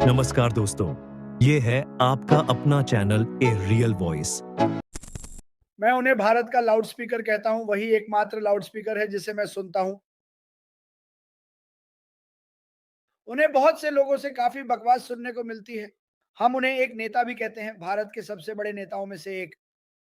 नमस्कार दोस्तों, ये है आपका अपना चैनल ए रियल वॉइस। मैं उन्हें भारत का लाउड स्पीकर कहता हूँ, वही एकमात्र लाउड स्पीकर है जिसे मैं सुनता हूँ। उन्हें बहुत से लोगों से काफ़ी बकवास सुनने को मिलती है। हम उन्हें एक नेता भी कहते हैं, भारत के सबसे बड़े नेताओं में से एक।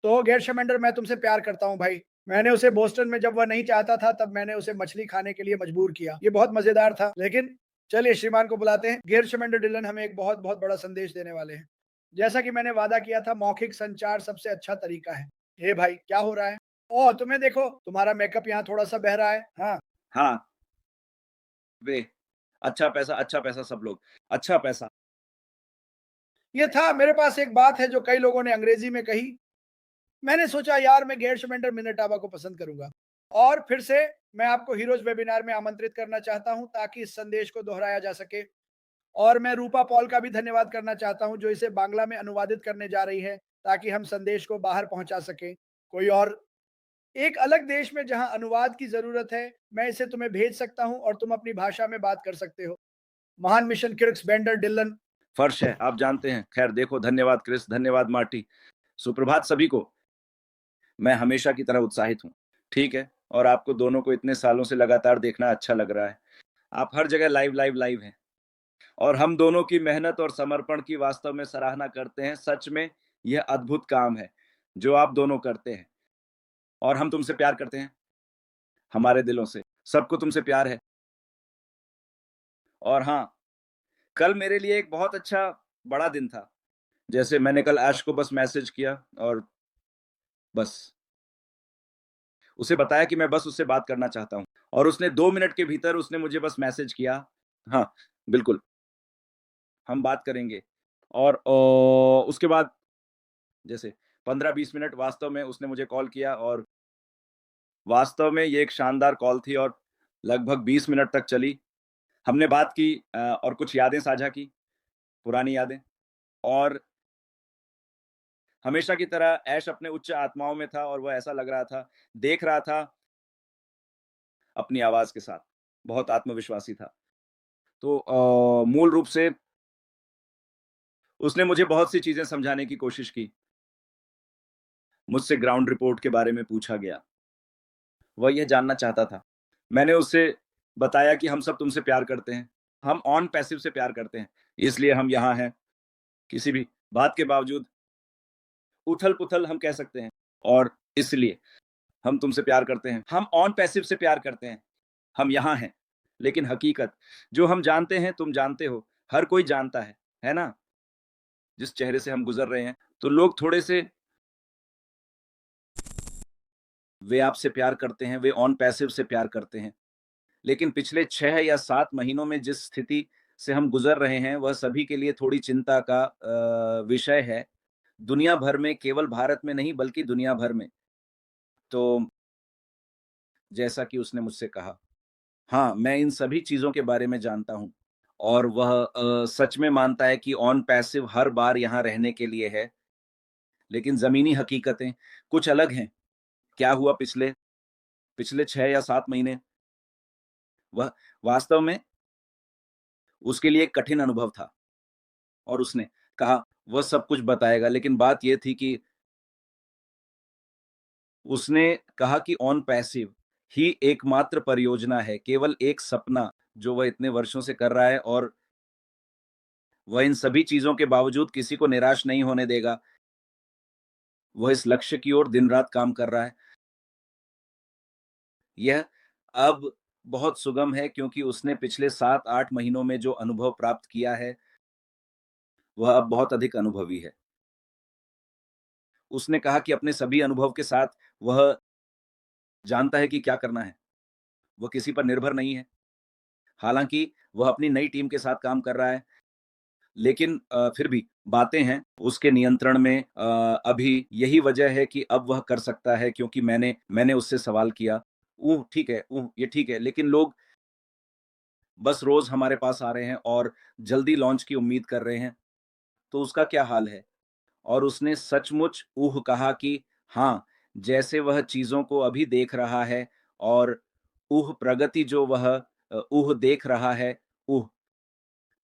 तो गेरशमेंडर, मैं तुमसे प्यार करता हूँ भाई। मैंने उसे बोस्टन में जब वह नहीं चाहता था, तब मैंने उसे मछली खाने के लिए मजबूर किया। ये बहुत मज़ेदार था। लेकिन चलिए श्रीमान को बुलाते हैं। गेरशमेंडर डिलन हमें एक बहुत-बहुत बड़ा संदेश देने वाले हैं। जैसा कि मैंने वादा किया था, मौखिक संचार सबसे अच्छा तरीका है। हे भाई, क्या हो रहा है? ओह! तुम्हें देखो, तुम्हारा मेकअप यहाँ थोड़ा-सा बह रहा है। हाँ। हाँ, वे अच्छा पैसा सब लोग, अच्छा पैसा। ये था, मेरे पास एक बात है जो कई लोगों ने अंग्रेजी में कही। मैंने सोचा यार मैं गेरशमेंडर मिनेटाबा को पसंद करूंगा। और फिर से मैं आपको हीरोज वेबिनार में आमंत्रित करना चाहता हूं ताकि इस संदेश को दोहराया जा सके। और मैं रूपा पॉल का भी धन्यवाद करना चाहता हूं जो इसे बांग्ला में अनुवादित करने जा रही है ताकि हम संदेश को बाहर पहुंचा सके। कोई और एक अलग देश में जहां अनुवाद की जरूरत है, मैं इसे तुम्हें भेज सकता हूं और तुम अपनी भाषा में बात कर सकते हो। महान मिशन किर्क्स बेंडर डिलन। फर्श है, आप जानते हैं। खैर देखो, धन्यवाद क्रिस, धन्यवाद मार्टी। सुप्रभात सभी को। मैं हमेशा की तरह उत्साहित हूँ। ठीक है, और आपको दोनों को इतने सालों से लगातार देखना अच्छा लग रहा है। आप हर जगह लाइव, लाइव, लाइव हैं। और हम दोनों की मेहनत और समर्पण की वास्तव में सराहना करते हैं। सच में यह अद्भुत काम है, जो आप दोनों करते हैं। और हम तुमसे प्यार करते हैं, हमारे दिलों से। सबको तुमसे प्यार है। और हाँ, कल मेरे लिए एक बहुत अच्छा बड़ा दिन था। जैसे मैंने कल ऐश को बस मैसेज किया और बस उसे बताया कि मैं बस उससे बात करना चाहता हूँ, और उसने 2 मिनट के भीतर उसने मुझे बस मैसेज किया, हाँ, बिल्कुल, हम बात करेंगे। और उसके बाद जैसे 15-20 मिनट वास्तव में उसने मुझे कॉल किया, और वास्तव में ये एक शानदार कॉल थी और लगभग 20 मिनट तक चली। हमने बात की और कुछ यादें साझा की, पुरानी यादें। और हमेशा की तरह ऐश अपने उच्च आत्माओं में था और वह ऐसा लग रहा था, देख रहा था अपनी आवाज़ के साथ, बहुत आत्मविश्वासी था। तो मूल रूप से उसने मुझे बहुत सी चीज़ें समझाने की कोशिश की। मुझसे ग्राउंड रिपोर्ट के बारे में पूछा गया। वह यह जानना चाहता था। मैंने उससे बताया कि हम सब तुमसे प्यार करते हैं। हम ऑन पैसिव से प्यार करते हैं। इसलिए हम यहाँ हैं। किसी भी बात के बावजूद उथल-पुथल हम कह सकते हैं, और इसलिए हम तुमसे प्यार करते हैं। हम ऑन पैसिव से प्यार करते हैं। हम यहाँ हैं। लेकिन हकीकत जो हम जानते हैं, तुम जानते हो, हर कोई जानता है ना? जिस चेहरे से हम गुज़र रहे हैं, तो लोग थोड़े से वे आपसे प्यार करते हैं, वे ऑन पैसिव से प्यार करते हैं। लेकिन पिछले 6 या 7 महीनों में जिस स्थिति से हम गुज़र रहे हैं, वह सभी के लिए थोड़ी चिंता का विषय है। दुनिया भर में, केवल भारत में नहीं बल्कि दुनिया भर में। तो जैसा कि उसने मुझसे कहा, हाँ, मैं इन सभी चीज़ों के बारे में जानता हूँ, और वह सच में मानता है कि ऑन पैसिव हर बार यहाँ रहने के लिए है, लेकिन ज़मीनी हकीकतें कुछ अलग हैं। क्या हुआ पिछले पिछले 6 या 7 महीने, वह वास्तव में उसके लिए एक कठिन अनुभव था, और उसने कहा वह सब कुछ बताएगा, लेकिन बात ये थी कि उसने कहा कि ऑन पैसिव ही एकमात्र परियोजना है, केवल एक सपना जो वह इतने वर्षों से कर रहा है, और वह इन सभी चीज़ों के बावजूद किसी को निराश नहीं होने देगा। वह इस लक्ष्य की ओर दिन-रात काम कर रहा है। यह अब बहुत सुगम है क्योंकि उसने पिछले 7-8 महीनों में जो अनुभव प्राप्त किया है, वह अब बहुत अधिक अनुभवी है। उसने कहा कि अपने सभी अनुभव के साथ वह जानता है कि क्या करना है। वह किसी पर निर्भर नहीं है। हालाँकि वह अपनी नई टीम के साथ काम कर रहा है, लेकिन फिर भी बातें हैं उसके नियंत्रण में। अभी यही वजह है कि अब वह कर सकता है क्योंकि मैंने मैंने उससे सवाल किया। ठीक है, ये ठीक है, लेकिन लोग बस रोज़ हमारे पास आ रहे हैं और जल्दी लॉन्च की उम्मीद कर रहे हैं, तो उसका क्या हाल है? और उसने सचमुच कहा कि हाँ, जैसे वह चीज़ों को अभी देख रहा है, और प्रगति जो वह देख रहा है, ऊह!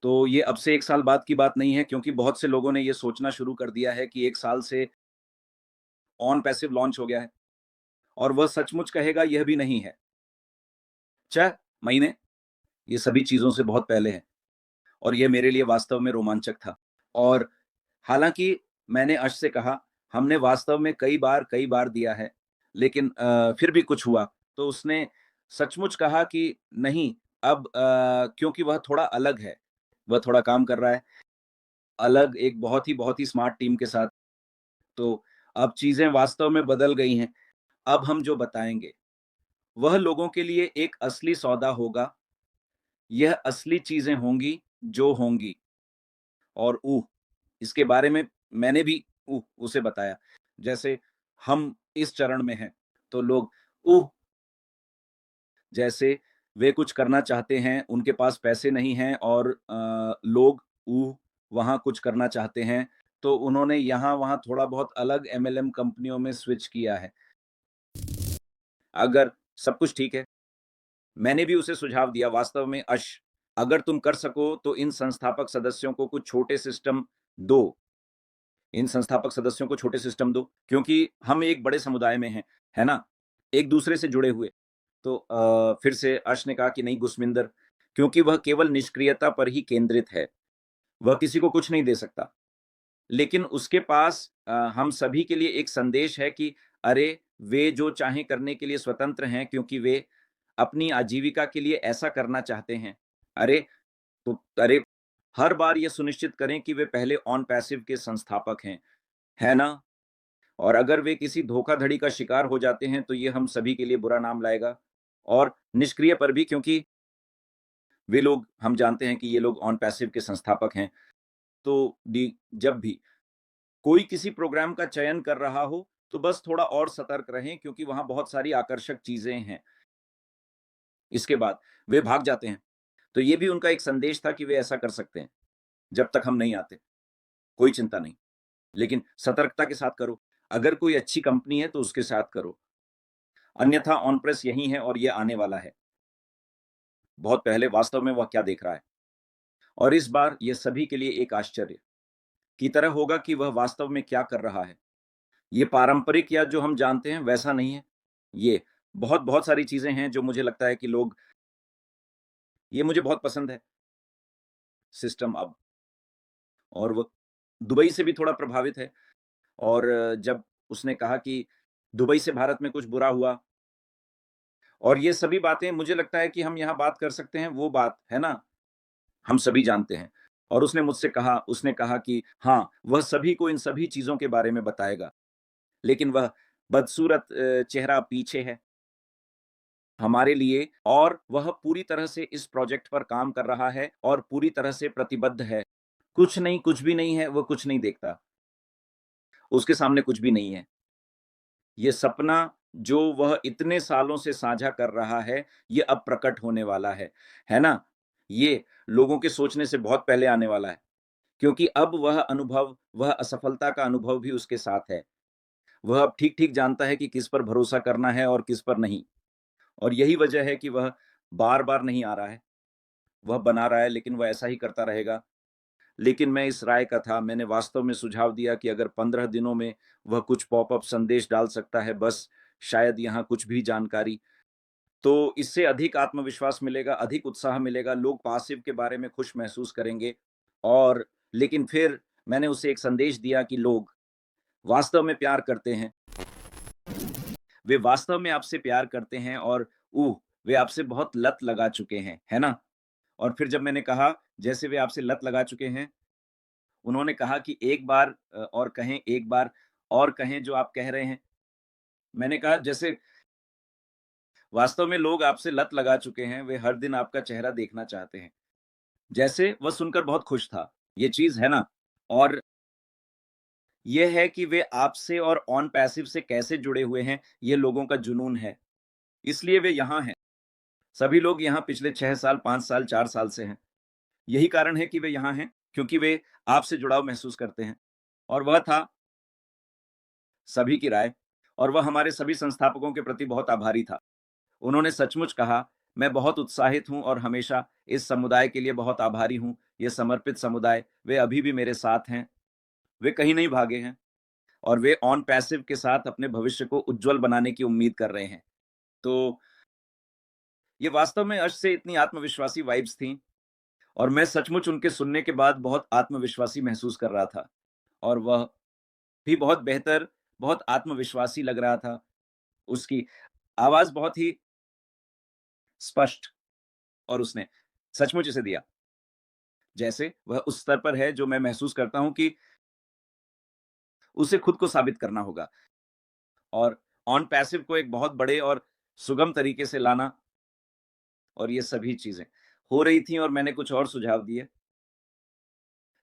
तो ये अब से 1 साल बाद की बात नहीं है, क्योंकि बहुत से लोगों ने ये सोचना शुरू कर दिया है कि 1 साल से ऑन पैसिव लॉन्च हो गया है, और वह सचमुच कहेगा यह भी नहीं है। 6 महीने, ये सभी चीज़ों से बहुत पहले है, और ये मेरे लिए वास्तव में रोमांचक था। और हालाँकि मैंने अश से कहा, हमने वास्तव में कई बार दिया है, लेकिन फिर भी कुछ हुआ। तो उसने सचमुच कहा कि नहीं, अब क्योंकि वह थोड़ा अलग है, वह थोड़ा काम कर रहा है, अलग एक बहुत ही स्मार्ट टीम के साथ। तो अब चीज़ें वास्तव में बदल गई हैं। अब हम जो बताएँगे, वह लोगों के लिए एक असली सौदा होगा, यह असली चीज़ें होंगी, जो होंगी। और इसके बारे में मैंने भी उसे बताया। जैसे हम इस चरण में हैं, तो लोग ऊह! जैसे वे कुछ करना चाहते हैं, उनके पास पैसे नहीं हैं, और लोग वहाँ कुछ करना चाहते हैं, तो उन्होंने यहाँ-वहाँ थोड़ा बहुत अलग एमएलएम कंपनियों में स्विच किया है। अगर सब कुछ ठीक है, मैंने भी उसे सुझाव दिया वास्तव में, अगर तुम कर सको तो इन संस्थापक सदस्यों को कुछ छोटे सिस्टम दो। इन संस्थापक सदस्यों को छोटे सिस्टम दो, क्योंकि हम एक बड़े समुदाय में हैं, है ना? एक दूसरे से जुड़े हुए। तो फिर से अर्श ने कहा कि नहीं गुसविंदर, क्योंकि वह केवल निष्क्रियता पर ही केंद्रित है। वह किसी को कुछ नहीं दे सकता। लेकिन उसके पास हम सभी के लिए एक संदेश है कि अरे, वे जो चाहें करने के लिए स्वतंत्र हैं, क्योंकि वे अपनी आजीविका के लिए ऐसा करना चाहते हैं। अरे, अरे, हर बार ये सुनिश्चित करें कि वे पहले ऑन पैसिव के संस्थापक हैं, है ना? और अगर वे किसी धोखाधड़ी का शिकार हो जाते हैं, तो ये हम सभी के लिए बुरा नाम लाएगा, और निष्क्रिय पर भी, क्योंकि वे लोग, हम जानते हैं कि ये लोग ऑन पैसिव के संस्थापक हैं। तो जब भी कोई किसी प्रोग्राम का चयन कर रहा हो, तो बस थोड़ा और सतर्क रहें, क्योंकि वहाँ बहुत सारी आकर्षक चीज़ें हैं। इसके बाद वे भाग जाते हैं। तो ये भी उनका एक संदेश था कि वे ऐसा कर सकते हैं, जब तक हम नहीं आते। कोई चिंता नहीं, लेकिन सतर्कता के साथ करो। अगर कोई अच्छी कंपनी है, तो उसके साथ करो। अन्यथा ऑन प्रेस यही है, और ये आने वाला है। बहुत पहले वास्तव में वह क्या देख रहा है। और इस बार ये सभी के लिए एक आश्चर्य की तरह होगा कि वह वास्तव में क्या कर रहा है। ये पारंपरिक या जो हम जानते हैं वैसा नहीं है। ये बहुत सारी चीज़ें हैं जो मुझे लगता है कि लोग, ये मुझे बहुत पसंद है सिस्टम अब। और वो दुबई से भी थोड़ा प्रभावित है। और जब उसने कहा कि दुबई से भारत में कुछ बुरा हुआ, और ये सभी बातें मुझे लगता है कि हम यहाँ बात कर सकते हैं, वो बात, है ना? हम सभी जानते हैं। और उसने कहा कि हाँ, वह सभी को इन सभी चीज़ों के बारे में बताएगा। लेकिन वह बदसूरत चेहरा पीछे है हमारे लिए, और वह पूरी तरह से इस प्रोजेक्ट पर काम कर रहा है, और पूरी तरह से प्रतिबद्ध है। कुछ नहीं, कुछ भी नहीं है, वह कुछ नहीं देखता। उसके सामने कुछ भी नहीं है। ये सपना जो वह इतने सालों से साझा कर रहा है, ये अब प्रकट होने वाला है ना? ये लोगों के सोचने से बहुत पहले आने वाला है, क्योंकि अब वह असफलता का अनुभव भी उसके साथ है। वह अब ठीक-ठीक जानता है कि किस पर भरोसा करना है और किस पर नहीं। और यही वजह है कि वह बार-बार नहीं आ रहा है। वह बना रहा है, लेकिन वह ऐसा ही करता रहेगा। लेकिन मैं इस राय का था, मैंने वास्तव में सुझाव दिया कि अगर 15 दिनों में वह कुछ पॉपअप संदेश डाल सकता है, बस शायद यहाँ कुछ भी जानकारी, तो इससे अधिक आत्मविश्वास मिलेगा, अधिक उत्साह मिलेगा, लोग पासिव के बारे में खुश महसूस करेंगे। और लेकिन फिर मैंने उसे एक संदेश दिया कि लोग वास्तव में प्यार करते हैं। वे वास्तव में आपसे प्यार करते हैं, और वे आपसे बहुत लत लगा चुके हैं, है ना? और फिर जब मैंने कहा, जैसे वे आपसे लत लगा चुके हैं, उन्होंने कहा कि एक बार और कहें, एक बार और कहें जो आप कह रहे हैं। मैंने कहा, जैसे वास्तव में लोग आपसे लत लगा चुके हैं, वे हर दिन आपका चेहरा देखना चाहते हैं। जैसे वह सुनकर बहुत खुश था, ये चीज़ है ना? और ये है कि वे आपसे और ऑन पैसिव से कैसे जुड़े हुए हैं, ये लोगों का जुनून है। इसलिए वे यहाँ हैं। सभी लोग यहाँ पिछले 6 साल, 5 साल, 4 साल से हैं। यही कारण है कि वे यहाँ हैं, क्योंकि वे आपसे जुड़ाव महसूस करते हैं। और वह था सभी की राय, और वह हमारे सभी संस्थापकों के प्रति बहुत आभारी था। उन्होंने सचमुच कहा, मैं बहुत उत्साहित हूँ और हमेशा इस समुदाय के लिए बहुत आभारी हूँ। ये समर्पित समुदाय, वे अभी भी मेरे साथ हैं, वे कहीं नहीं भागे हैं और वे ऑन पैसिव के साथ अपने भविष्य को उज्ज्वल बनाने की उम्मीद कर रहे हैं। तो ये वास्तव में अश से इतनी आत्मविश्वासी वाइब्स थीं और मैं सचमुच उनके सुनने के बाद बहुत आत्मविश्वासी महसूस कर रहा था और वह भी बहुत बेहतर, बहुत आत्मविश्वासी लग रहा था। उसकी आवाज़ बहुत ही स्पष्ट और उसने सचमुच इसे दिया। जैसे वह उस स्तर पर है जो मैं महसूस करता हूँ कि उसे खुद को साबित करना होगा और ऑन पैसिव को एक बहुत बड़े और सुगम तरीके से लाना और ये सभी चीज़ें हो रही थी और मैंने कुछ और सुझाव दिए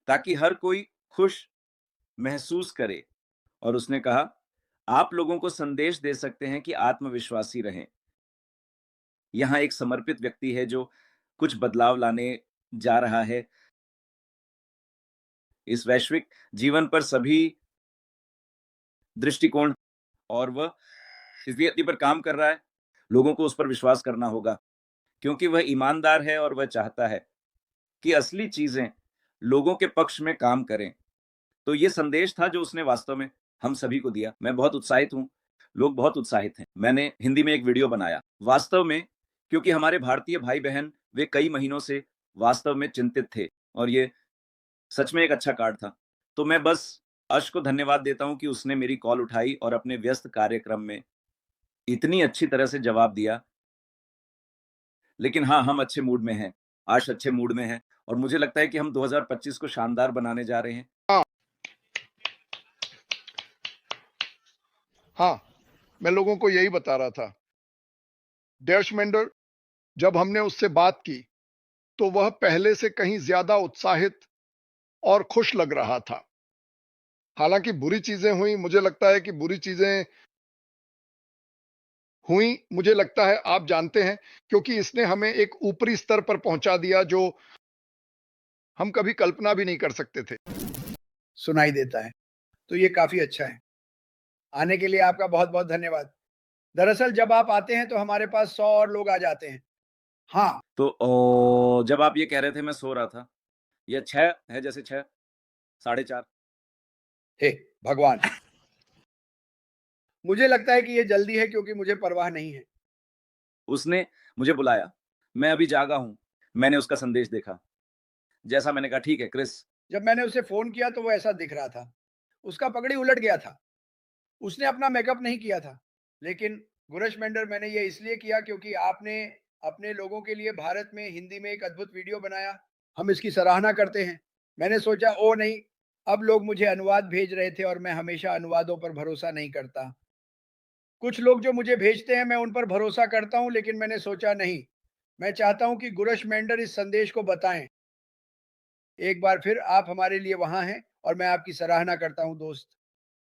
ताकि हर कोई खुश महसूस करे और उसने कहा, "आप लोगों को संदेश दे सकते हैं कि आत्मविश्वासी रहें। यहाँ एक समर्पित व्यक्ति है जो कुछ बदलाव लाने जा रहा है। इस वैश्विक जीवन पर सभी दृष्टिकोण और वह इस व्यक्ति पर काम कर रहा है। लोगों को उस पर विश्वास करना होगा क्योंकि वह ईमानदार है और वह चाहता है कि असली चीज़ें लोगों के पक्ष में काम करें।" तो ये संदेश था जो उसने वास्तव में हम सभी को दिया। मैं बहुत उत्साहित हूँ, लोग बहुत उत्साहित हैं। मैंने हिंदी में एक वीडियो बनाया। वास्तव में क्योंकि हमारे भारतीय भाई-बहन वे कई महीनों से वास्तव में चिंतित थे और ये सच में एक अच्छा कार्ड था। तो मैं बस अश को धन्यवाद देता हूँ कि उसने मेरी कॉल उठाई और अपने व्यस्त कार्यक्रम में इतनी अच्छी तरह से जवाब दिया। लेकिन हाँ, हम अच्छे मूड में हैं। आश अच्छे मूड में है और मुझे लगता है कि हम 2025 को शानदार बनाने जा रहे हैं। हाँ, मैं लोगों को यही बता रहा था। डेर्शमेंडर, जब हमने उससे बात की, तो वह पहले से कहीं ज़्यादा उत्साहित और खुश लग रहा था। हालाँकि बुरी चीज़ें हुईं, मुझे लगता है कि बुरी चीज़ें हुईं, मुझे लगता है आप जानते हैं, क्योंकि इसने हमें एक ऊपरी स्तर पर पहुँचा दिया जो हम कभी कल्पना भी नहीं कर सकते थे। सुनाई देता है, तो ये काफ़ी अच्छा है। आने के लिए आपका बहुत-बहुत धन्यवाद। दरअसल जब आप आते हैं तो हमारे पास 100 और लोग आ जाते हैं। हाँ, तो जब आप ये कह रहे थे मैं सो रहा था। ये 6 है जैसे 6, साढ़े 4। हे भगवान! मुझे लगता है कि ये जल्दी है क्योंकि मुझे परवाह नहीं है। उसने मुझे बुलाया। मैं अभी जागा हूँ। मैंने उसका संदेश देखा। जैसा मैंने कहा ठीक है क्रिस। जब मैंने उसे फ़ोन किया तो वो ऐसा दिख रहा था। उसका पगड़ी उलट गया था। उसने अपना मेकअप नहीं किया था। लेकिन गुरश मेंडर मैंने ये इसलिए किया क्योंकि आपने अपने लोगों के लिए भारत में हिंदी में एक अद्भुत वीडियो बनाया। हम इसकी सराहना करते हैं। मैंने सोचा ओह नहीं, अब लोग मुझे अनुवाद भेज रहे थे और मैं हमेशा अनुवादों पर भरोसा नहीं करता। कुछ लोग जो मुझे भेजते हैं मैं उन पर भरोसा करता हूँ लेकिन मैंने सोचा नहीं, मैं चाहता हूँ कि गुरश मेंडर इस संदेश को बताएं। एक बार फिर आप हमारे लिए वहाँ हैं और मैं आपकी सराहना करता हूँ दोस्त।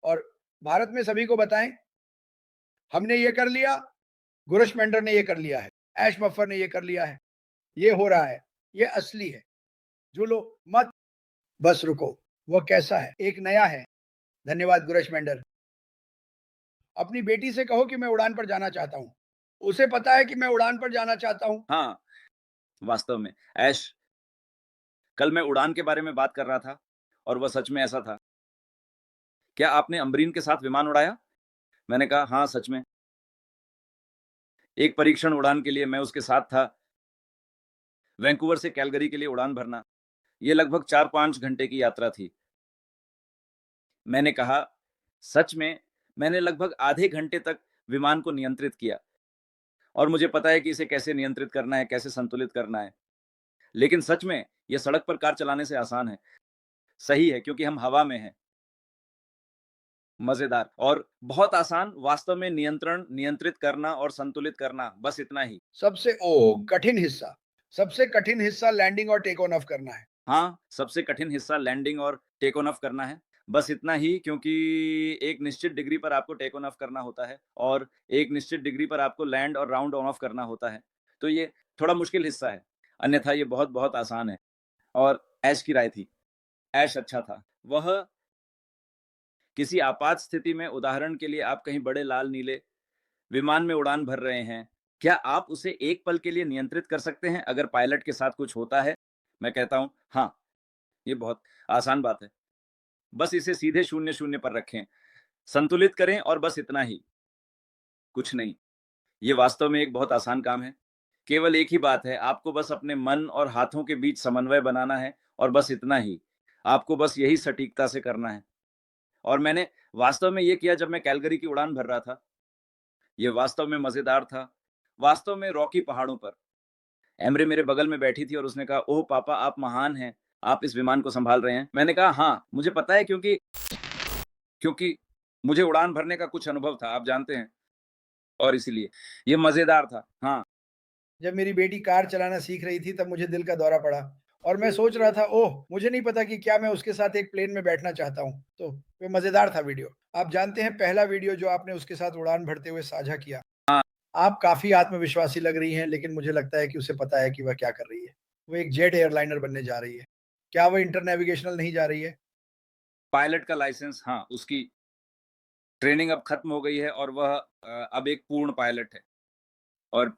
और भारत में सभी को बताएं, हमने ये कर लिया, गुरश मेंडर ने ये कर लिया है, ऐश मफर ने ये कर लिया है, ये हो रहा है, ये असली है। झूलो मत, बस रुको। वो कैसा है? एक नया है। धन्यवाद गुरश मेंडर। अपनी बेटी से कहो कि मैं उड़ान पर जाना चाहता हूँ। उसे पता है कि मैं उड़ान पर जाना चाहता हूँ। हाँ, वास्तव में ऐश, कल मैं उड़ान के बारे में बात कर रहा था और वह सच में ऐसा था। क्या आपने अम्बरीन के साथ विमान उड़ाया? मैंने कहा हाँ, सच में। एक परीक्षण उड़ान के लिए मैं उसके साथ था। वैंकूवर से कैलगरी के लिए उड़ान भरना। ये लगभग 4-5 घंटे की यात्रा थी। मैंने कहा, सच में, मैंने लगभग आधे घंटे तक विमान को नियंत्रित किया और मुझे पता है कि इसे कैसे नियंत्रित करना है, कैसे संतुलित करना है। लेकिन सच में, यह सड़क पर कार चलाने से आसान है। सही है, क्योंकि हम हवा में हैं। मज़ेदार और बहुत आसान, वास्तव में नियंत्रित करना और संतुलित करना, बस इतना ही। कठिन हिस्सा। सबसे कठिन हिस्सा लैंडिंग और टेक ऑन ऑफ करना है। हाँ, सबसे कठिन हिस्सा लैंडिंग और टेक ऑन ऑफ करना है। बस इतना ही, क्योंकि एक निश्चित डिग्री पर आपको टेक ऑन ऑफ करना होता है और एक निश्चित डिग्री पर आपको लैंड और राउंड ऑन ऑफ करना होता है। तो ये थोड़ा मुश्किल हिस्सा है, अन्यथा ये बहुत-बहुत आसान है। और ऐश की राय थी, ऐश अच्छा था। वह किसी आपात स्थिति में, उदाहरण के लिए आप कहीं बड़े लाल-नीले विमान में उड़ान भर रहे हैं, क्या आप उसे एक पल के लिए नियंत्रित कर सकते हैं अगर पायलट के साथ कुछ होता है? मैं कहता हूं हाँ, ये बहुत आसान बात है। बस इसे सीधे शून्य शून्य पर रखें, संतुलित करें और बस इतना ही, कुछ नहीं। ये वास्तव में एक बहुत आसान काम है। केवल एक ही बात है, आपको बस अपने मन और हाथों के बीच समन्वय बनाना है और बस इतना ही। आपको बस यही सटीकता से करना है। और मैंने वास्तव में ये किया जब मैं कैलगरी की उड़ान भर रहा था। ये वास्तव में मज़ेदार था। वास्तव में रॉकी पहाड़ों पर एमरे मेरे बगल में बैठी थी और उसने कहा, "ओह पापा आप महान हैं, आप इस विमान को सँभाल रहे हैं।" मैंने कहा, "हाँ, मुझे पता है क्योंकि मुझे उड़ान भरने का कुछ अनुभव था, आप जानते हैं, और इसीलिए ये मज़ेदार था।" हाँ, जब मेरी बेटी कार चलाना सीख रही थी तब मुझे दिल का दौरा पड़ा और मैं सोच रहा था ओह! मुझे नहीं पता कि क्या मैं उसके साथ एक प्लेन में बैठना चाहता हूँ। तो ये मज़ेदार था वीडियो। आप जानते हैं पहला वीडियो जो आपने उसके साथ उड़ान भरते हुए साझा किया, हाँ, आप काफ़ी आत्मविश्वासी लग रही हैं लेकिन मुझे लगता है कि उसे पता है कि वह क्या कर रही है। वो एक जेट एयरलाइनर बनने जा रही है। क्या वो इंटर नेविगेशनल नहीं जा रही है? पायलट का लाइसेंस हाँ, उसकी ट्रेनिंग अब खत्म हो गई है और वह अब एक पूर्ण पायलट है। और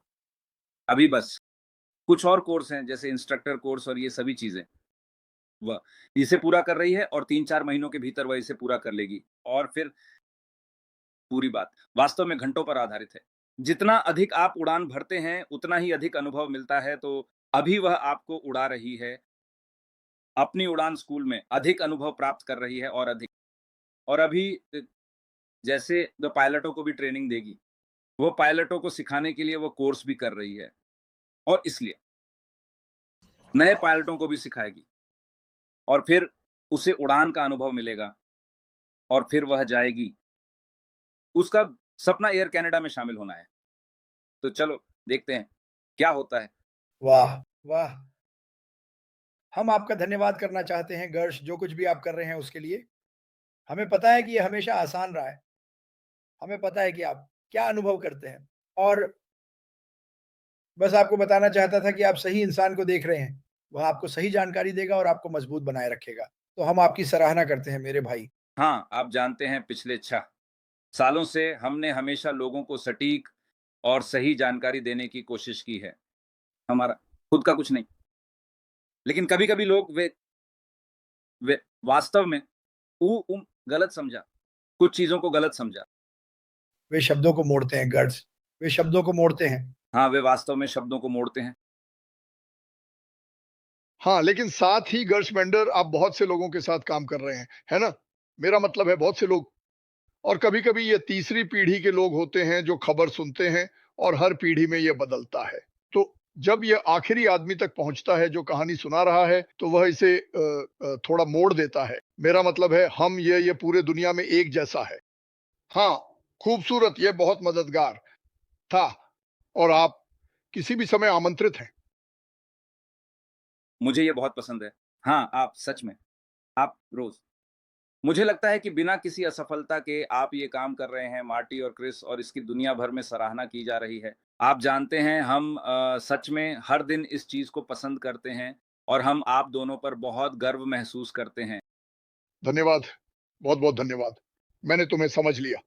अभी बस कुछ और कोर्स हैं जैसे इंस्ट्रक्टर कोर्स और ये सभी चीज़ें, वह इसे पूरा कर रही है और 3-4 महीनों के भीतर वह इसे पूरा कर लेगी और फिर पूरी बात वास्तव में घंटों पर आधारित है। जितना अधिक आप उड़ान भरते हैं, उतना ही अधिक अनुभव मिलता है, तो अभी वह आपको उड़ा रही है, अपनी उड़ान स्कूल में अधिक अनुभव प्राप्त कर रही है और अधिक। और अभी जैसे द पायलटों को भी ट्रेनिंग देगी, वो पायलटों को सिखाने के लिए वो कोर्स भी कर रही है और इसलिए नए पायलटों को भी सिखाएगी और फिर उसे उड़ान का अनुभव मिलेगा और फिर वह जाएगी। उसका सपना एयर कनाडा में शामिल होना है। तो चलो देखते हैं क्या होता है। वाह! वाह! हम आपका धन्यवाद करना चाहते हैं गर्श जो कुछ भी आप कर रहे हैं उसके लिए। हमें पता है कि ये हमेशा आसान रहा है। हमें पता है कि आप क्या अनुभव करते हैं और बस आपको बताना चाहता था कि आप सही इंसान को देख रहे हैं। वह आपको सही जानकारी देगा और आपको मजबूत बनाए रखेगा। तो हम आपकी सराहना करते हैं मेरे भाई। हाँ, आप जानते हैं पिछले 6 सालों से हमने हमेशा लोगों को सटीक और सही जानकारी देने की कोशिश की है। हमारा खुद का कुछ नहीं। लेकिन कभी-कभी लोग वे वास्तव में उ उम गलत समझा, कुछ चीज़ों को गलत समझा। वे शब्दों को मोड़ते हैं गर्ड्स, वे शब्दों को मोड़ते हैं। हाँ, वे वास्तव में शब्दों को मोड़ते हैं। हाँ, लेकिन साथ ही गर्श मेंडर आप बहुत से लोगों के साथ काम कर रहे हैं, है ना? मेरा मतलब है बहुत से लोग। और कभी-कभी ये तीसरी पीढ़ी के लोग होते हैं जो खबर सुनते हैं और हर पीढ़ी में ये बदलता है। तो जब ये आखिरी आदमी तक पहुँचता है जो कहानी सुना रहा है, तो वह इसे थोड़ा मोड़ देता है। मेरा मतलब है हम ये पूरे दुनिया में एक जैसा है। हाँ, खूबसूरत, ये बहुत मददगार था और आप किसी भी समय आमंत्रित हैं। मुझे ये बहुत पसंद है। हाँ, आप सच में, आप रोज़। मुझे लगता है कि बिना किसी असफलता के आप ये काम कर रहे हैं, मार्टी और क्रिस, और इसकी दुनिया भर में सराहना की जा रही है। आप जानते हैं हम सच में हर दिन इस चीज़ को पसंद करते हैं और हम आप दोनों पर बहुत गर्व महसूस करते हैं। धन्यवाद, बहुत-बहुत धन्यवाद। मैंने तुम्हें समझ लिया।